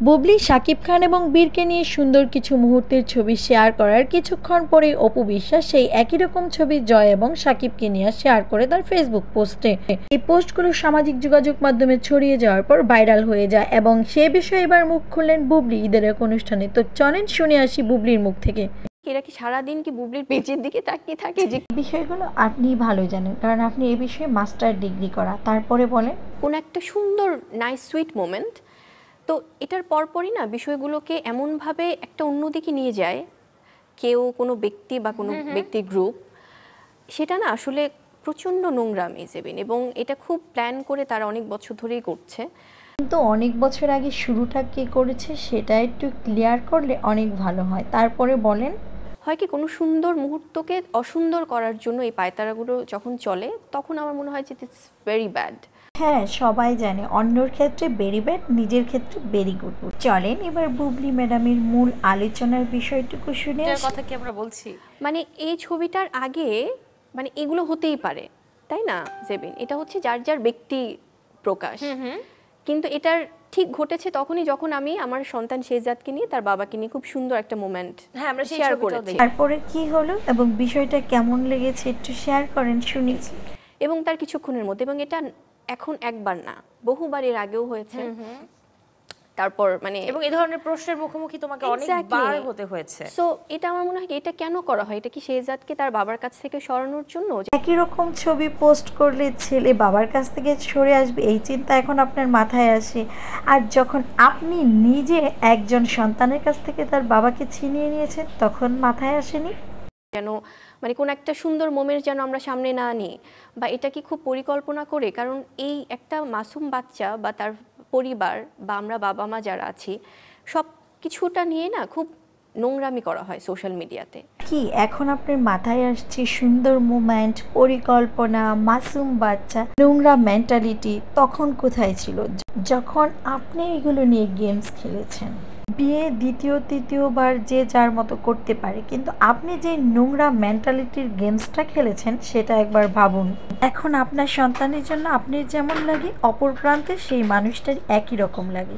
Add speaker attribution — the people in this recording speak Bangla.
Speaker 1: বুবলি শাকিব খান এবং বীরকে নিয়ে সুন্দর কিছু মুহূর্তের ছবি শেয়ার করার কিছুক্ষণ পরেই অপু বিশ্বাস সেই একই রকম ছবি জয় এবং শাকিবকে নিয়ে শেয়ার করে তার ফেসবুক পোস্টে। এই পোস্টগুলো সামাজিক যোগাযোগ মাধ্যমে ছড়িয়ে যাওয়ার পর ভাইরাল হয়ে যায় এবং সে বিষয়ে এবার মুখ খুললেন বুবলি ঈদের এক অনুষ্ঠানে। তো চলেন শুনে আসি বুবলির মুখ থেকে।
Speaker 2: এরা কি সারাদিন কি বুবলির পেজের দিকে তাকিয়ে থাকে? যে
Speaker 1: বিষয়গুলো আপনি ভালো জানেন, কারণ আপনি এই বিষয়ে মাস্টার ডিগ্রি করা। তারপরে বলেন
Speaker 2: কোন একটা সুন্দর নাইস সুইট মোমেন্ট, তো এটার পরপরই না বিষয়গুলোকে এমনভাবে একটা অন্যদিকে নিয়ে যায় কেউ, কোনো ব্যক্তি বা কোনো ব্যক্তি গ্রুপ, সেটা না আসলে প্রচণ্ড নোংরামি জেবিন, এবং এটা খুব প্ল্যান করে তারা অনেক বছর ধরেই করছে।
Speaker 1: কিন্তু অনেক বছর আগে শুরুটা কে করেছে সেটা একটু ক্লিয়ার করলে অনেক ভালো হয়। তারপরে বলেন
Speaker 2: হয় কি কোনো সুন্দর মুহূর্তকে অসুন্দর করার জন্য এই পায়তারাগুলো যখন চলে তখন আমার মনে হয় যে ইটস ভেরি ব্যাড।
Speaker 1: হ্যাঁ, সবাই জানে অন্যর ক্ষেত্রে ভেরি ব্যাড, নিজের ক্ষেত্রে ভেরি গুড। চলেন এবার বুবলি ম্যাডামের মূল আলোচনার বিষয়টুকু শুনে
Speaker 3: কথা কি আমরা বলছি,
Speaker 2: মানে এই ছবিটার আগে মানে এগুলো হতেই পারে, তাই না জেবিন? এটা হচ্ছে যার যার ব্যক্তি প্রকাশ, কিন্তু এটার ঠিক ঘটেছে তখনই যখন আমি আমার সন্তান শেহজাদকে নিয়ে তার বাবাকে নিয়ে খুব সুন্দর একটা মোমেন্ট
Speaker 3: আমরা
Speaker 2: শেয়ার করেছি।
Speaker 1: তারপরে কি হলো এবং বিষয়টা কেমন লেগেছে একটু শেয়ার করেন শুনি।
Speaker 2: এবং তার কিছুক্ষণের মধ্যে, এবং এটা এখন একবার না বহুবার এর আগেও হয়েছে। তারপর মানে
Speaker 3: এবং এই ধরনের প্রশ্নের মুখোমুখি তোমাকে অনেকবার হতে হয়েছে।
Speaker 2: সো এটা আমার মনে হয় এটা কেন করা হয়? এটা কি শেহজাদকে তার বাবার কাছ থেকে সরানোর জন্য?
Speaker 1: একই রকম ছবি পোস্ট করলে ছেলে বাবার কাছ থেকে সরে আসবে, এই চিন্তা এখন আপনার মাথায় আসে। আর যখন আপনি নিজে একজন সন্তানের কাছ থেকে তার বাবাকে ছিনিয়ে নিয়েছেন তখন মাথায় আসেনি?
Speaker 2: যেন মানে কোন একটা সুন্দর মোমেন্ট যেন আমরা সামনে না আনি, বা এটা কি খুব পরিকল্পনা করে? কারণ এই একটা মাসুম বাচ্চা বা তার পরিবার বা আমরা বাবা মা যারা আছি সব কিছুটা নিয়ে না খুব নোংরামি করা হয় সোশ্যাল মিডিয়াতে।
Speaker 1: কি এখন আপনার মাথায় আসছে সুন্দর মোমেন্ট, পরিকল্পনা, মাসুম বাচ্চা, নোংরা মেন্টালিটি তখন কোথায় ছিল যখন আপনি এগুলো নিয়ে গেমস খেলেছেন? বিয়ে দ্বিতীয় তৃতীয়বার যে যার মতো করতে পারে, কিন্তু আপনি যে নোংরা মেন্টালিটির গেমসটা খেলেছেন সেটা একবার ভাবুন। এখন আপনার সন্তানের জন্য আপনি যেমন লাগে অপর প্রান্তে সেই মানুষটার একই রকম লাগে।